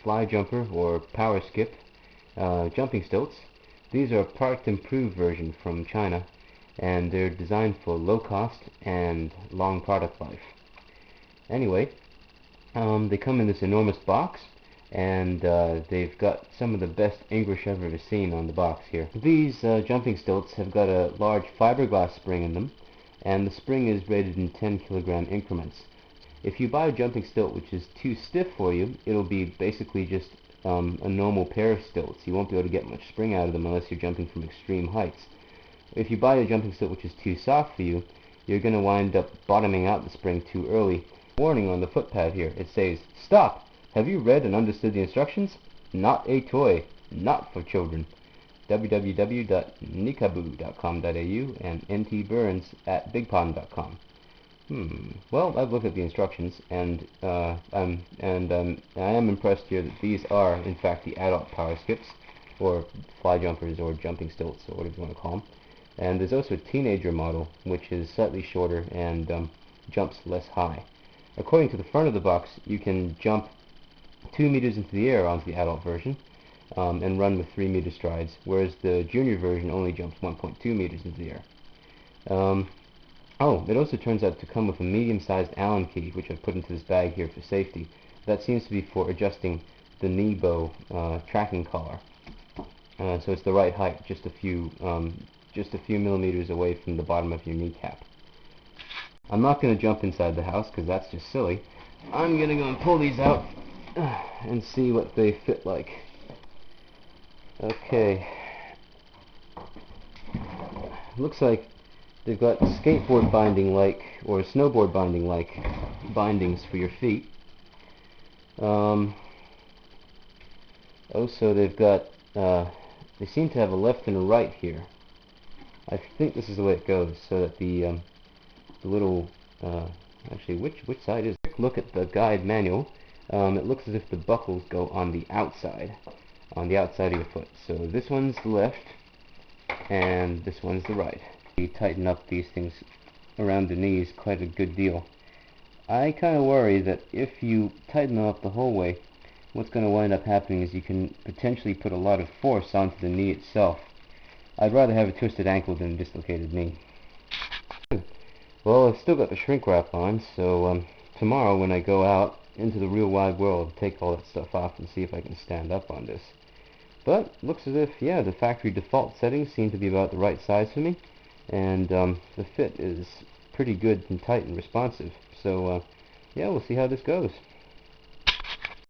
flyjumper or power skip jumping stilts. These are a product improved version from China, and they're designed for low cost and long product life. Anyway, they come in this enormous box, and they've got some of the best English I've ever seen on the box here. These jumping stilts have got a large fiberglass spring in them, and the spring is rated in 10 kilogram increments. If you buy a jumping stilt which is too stiff for you, it'll be basically just a normal pair of stilts. You won't be able to get much spring out of them unless you're jumping from extreme heights. If you buy a jumping stilt which is too soft for you, you're going to wind up bottoming out the spring too early. Warning on the footpad here. It says, "Stop! Have you read and understood the instructions? Not a toy. Not for children." www.nikaboo.com.au and ntburns@bigpond.com. Well, I've looked at the instructions, and I am impressed here that these are, in fact, the adult power skips, or fly jumpers, or jumping stilts, or whatever you want to call them. And there's also a teenager model, which is slightly shorter and jumps less high. According to the front of the box, you can jump 2 meters into the air onto the adult version, and run with 3 meter strides, whereas the junior version only jumps 1.2 meters into the air. It also turns out to come with a medium-sized Allen key, which I've put into this bag here for safety. That seems to be for adjusting the knee bow tracking collar. So it's the right height, just a few millimeters away from the bottom of your kneecap. I'm not going to jump inside the house because that's just silly. I'm going to go and pull these out and see what they fit like. Okay. Looks like they've got skateboard binding like, or snowboard binding like bindings for your feet. Also they've got, they seem to have a left and a right here. I think this is the way it goes, so that the little, actually which side is it? Look at the guide manual. It looks as if the buckles go on the outside of your foot. So this one's the left, and this one's the right. You tighten up these things around the knees quite a good deal. I kind of worry that if you tighten them up the whole way, what's going to wind up happening is you can potentially put a lot of force onto the knee itself. I'd rather have a twisted ankle than a dislocated knee. Well, I've still got the shrink wrap on, so tomorrow when I go out into the real wide world, take all that stuff off and see if I can stand up on this. But looks as if, yeah, the factory default settings seem to be about the right size for me, and the fit is pretty good and tight and responsive. So yeah, we'll see how this goes.